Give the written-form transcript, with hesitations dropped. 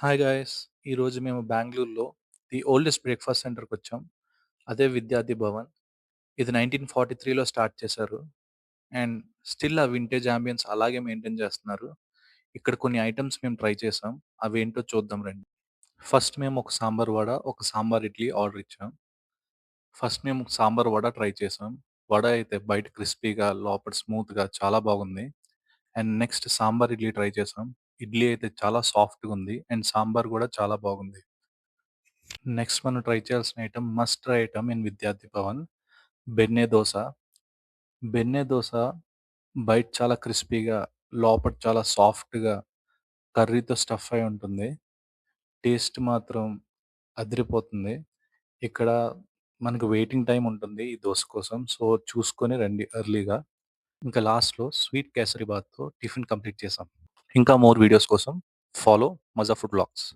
Hi guys! ఈరోజు మేము బెంగుళూరులో ది ఓల్డెస్ట్ బ్రేక్‌ఫాస్ట్ సెంటర్‌కొచ్చాం. అదే విద్యార్థి భవన్. ఇది 1943లో స్టార్ట్ చేశారు. అండ్ స్టిల్ ఆ వింటేజ్ యాంబియన్స్ అలాగే మెయింటైన్ చేస్తున్నారు. ఇక్కడ కొన్ని ఐటెమ్స్ మేము ట్రై చేసాం. అవేంటో చూద్దాం రండి. ఫస్ట్ మేము ఒక సాంబార్ వడ, ఒక సాంబార్ ఇడ్లీ ఆర్డర్ ఇచ్చాం. ఫస్ట్ మేము సాంబార్ వడ ట్రై చేసాం. వడ అయితే బయట క్రిస్పీగా, లోపల స్మూత్‌గా చాలా బాగుంది. And next sambar idli try చేసాం. ఇడ్లీ అయితే చాలా సాఫ్ట్‌గా ఉంది. అండ్ సాంబార్ కూడా చాలా బాగుంది. నెక్స్ట్ మనం ట్రై చేయాల్సిన item must try item in విద్యార్థి భవన్ బెన్నె దోస. బెన్నె దోస బయట చాలా క్రిస్పీగా, లోపల చాలా సాఫ్ట్‌గా కర్రీతో స్టఫ్ అయి ఉంటుంది. టేస్ట్ మాత్రం అదిరిపోతుంది. ఇక్కడ మనకు వెయిటింగ్ టైమ్ ఉంటుంది ఈ దోస కోసం. సో, చూసుకొని రండి ఎర్లీగా. ఇంకా లాస్ట్‌లో స్వీట్ కేసరి బాత్‌తో టిఫిన్ కంప్లీట్ చేసాం. ఇంకా మోర్ వీడియోస్ కోసం ఫాలో మజా ఫుడ్ వ్లాగ్స్.